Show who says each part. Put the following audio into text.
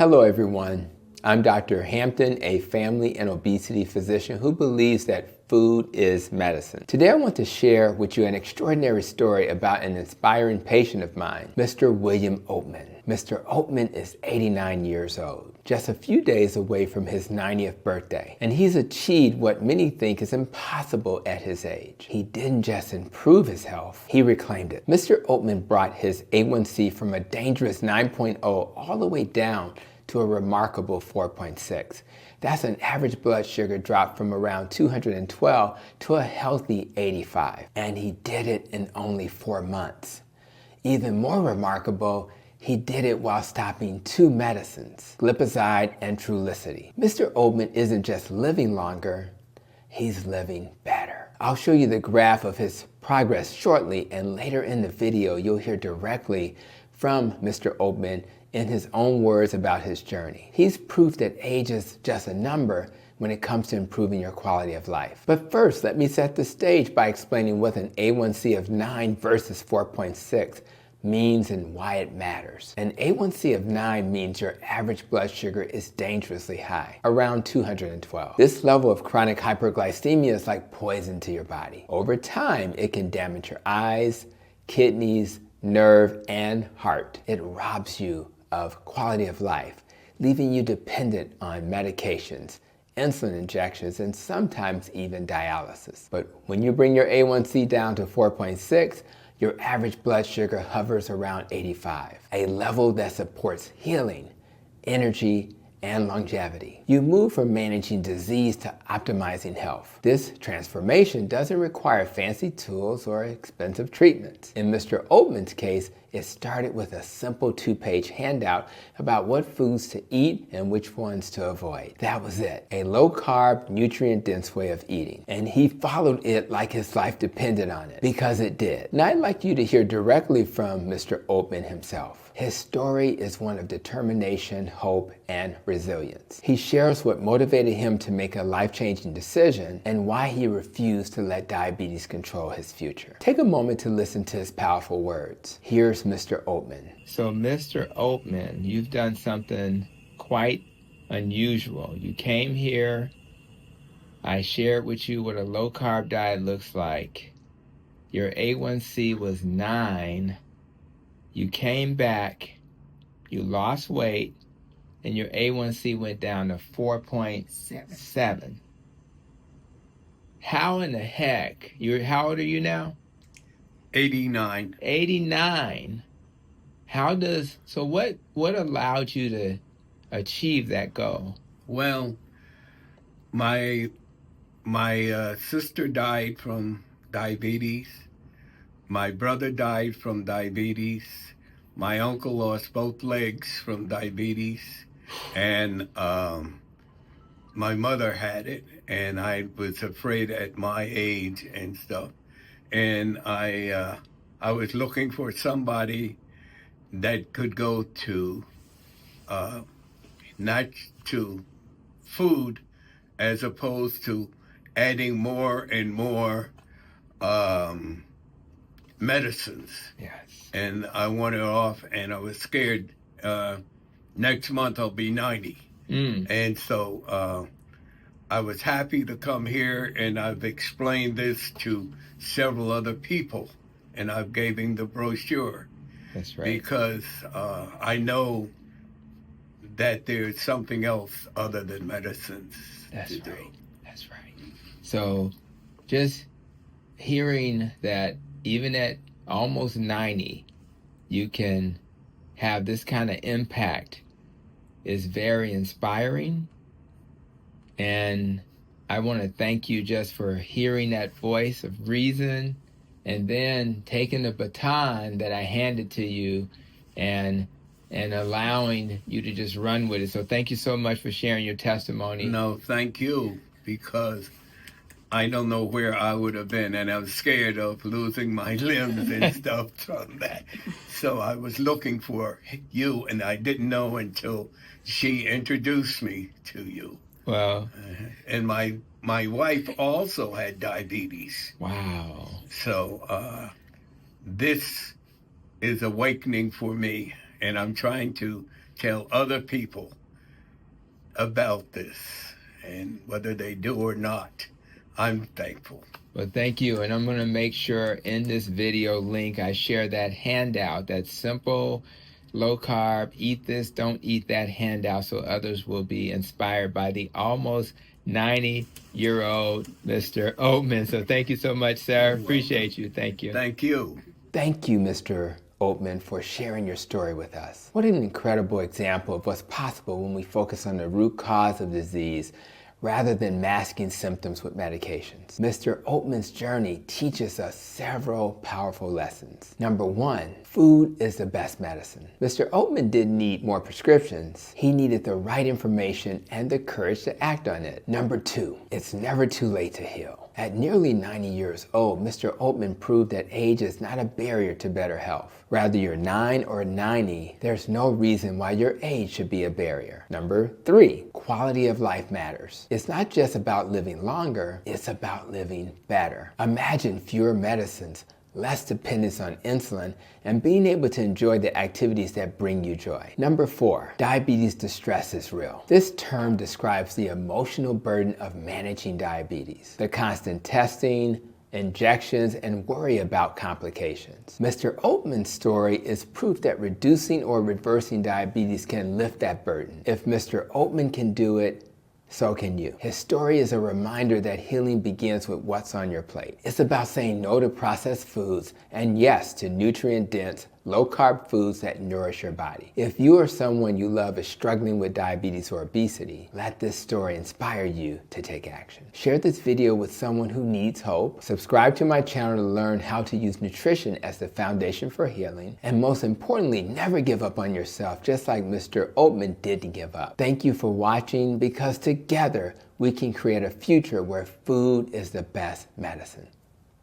Speaker 1: Hello everyone, I'm Dr. Hampton, a family and obesity physician who believes that food is medicine. Today I want to share with you an extraordinary story about an inspiring patient of mine, Mr. William Oatman. Mr. Oatman is 89 years old, just a few days away from his 90th birthday, and he's achieved what many think is impossible at his age. He didn't just improve his health, he reclaimed it. Mr. Oatman brought his A1C from a dangerous 9.0 all the way down to a remarkable 4.6. That's an average blood sugar drop from around 212 to a healthy 85. And he did it in only 4 months. Even more remarkable, he did it while stopping 2 medicines, Glipizide and Trulicity. Mr. Oatman isn't just living longer, he's living better. I'll show you the graph of his progress shortly, and later in the video, you'll hear directly from Mr. Oatman in his own words about his journey. He's proof that age is just a number when it comes to improving your quality of life. But first, let me set the stage by explaining what an A1C of 9 versus 4.6 means and why it matters. An A1C of 9 means your average blood sugar is dangerously high, around 212. This level of chronic hyperglycemia is like poison to your body. Over time, it can damage your eyes, kidneys, nerve, and heart. It robs you of quality of life, leaving you dependent on medications, insulin injections, and sometimes even dialysis. But when you bring your A1C down to 4.6, your average blood sugar hovers around 85, a level that supports healing, energy, and longevity. You move from managing disease to optimizing health. This transformation doesn't require fancy tools or expensive treatments. In Mr. Oatman's case, it started with a simple 2-page handout about what foods to eat and which ones to avoid. That was it, a low-carb, nutrient-dense way of eating. And he followed it like his life depended on it, because it did. Now I'd like you to hear directly from Mr. Oatman himself. His story is one of determination, hope, and resilience. He shares what motivated him to make a life-changing decision and why he refused to let diabetes control his future. Take a moment to listen to his powerful words. Here's Mr. Oatman. So Mr. Oatman, you've done something quite unusual. You came here, I shared with you what a low-carb diet looks like. Your A1C was 9. You came back, you lost weight, and your A1C went down to 4.7. How in the heck, how old are you now?
Speaker 2: 89.
Speaker 1: 89. So what allowed you to achieve that goal?
Speaker 2: Well, my sister died from diabetes. My brother died from diabetes. My uncle lost both legs from diabetes. And my mother had it, and I was afraid at my age and stuff. And I was looking for somebody that could go to not to food, as opposed to adding more and more medicines.
Speaker 1: Yes.
Speaker 2: And I wanted off, and I was scared. Next month I'll be 90. And so I was happy to come here, and I've explained this to several other people, and I've given the brochure.
Speaker 1: That's right.
Speaker 2: Because I know that there's something else other than medicines to do.
Speaker 1: That's right. So just hearing that even at almost 90, you can have this kind of impact is very inspiring. And I want to thank you just for hearing that voice of reason and then taking the baton that I handed to you and allowing you to just run with it. So thank you so much for sharing your testimony.
Speaker 2: No, thank you, because I don't know where I would have been, and I was scared of losing my limbs and stuff from that. So I was looking for you, and I didn't know until she introduced me to you.
Speaker 1: Well,
Speaker 2: and my wife also had diabetes.
Speaker 1: Wow.
Speaker 2: So this is awakening for me, and I'm trying to tell other people about this. And whether they do or not, I'm thankful.
Speaker 1: Well, thank you. And I'm going to make sure in this video link I share that handout, that simple, low carb, eat this, don't eat that handout, so others will be inspired by the almost 90-year-old Mr. Oatman. So thank you so much, sir. Appreciate you. Thank you.
Speaker 2: Thank you.
Speaker 1: Thank you, Mr. Oatman, for sharing your story with us. What an incredible example of what's possible when we focus on the root cause of disease rather than masking symptoms with medications. Mr. Oatman's journey teaches us several powerful lessons. Number one, food is the best medicine. Mr. Oatman didn't need more prescriptions. He needed the right information and the courage to act on it. Number two, it's never too late to heal. At nearly 90 years old, Mr. Oatman proved that age is not a barrier to better health. Whether you're 9 or 90, there's no reason why your age should be a barrier. Number three, quality of life matters. It's not just about living longer, it's about living better. Imagine fewer medicines, less dependence on insulin, and being able to enjoy the activities that bring you joy. Number four, diabetes distress is real. This term describes the emotional burden of managing diabetes, the constant testing, injections, and worry about complications. Mr. Oatman's story is proof that reducing or reversing diabetes can lift that burden. If Mr. Oatman can do it, so can you. His story is a reminder that healing begins with what's on your plate. It's about saying no to processed foods and yes to nutrient-dense, low-carb foods that nourish your body. If you or someone you love is struggling with diabetes or obesity, let this story inspire you to take action. Share this video with someone who needs hope. Subscribe to my channel to learn how to use nutrition as the foundation for healing. And most importantly, never give up on yourself, just like Mr. Oatman didn't give up. Thank you for watching, because together we can create a future where food is the best medicine.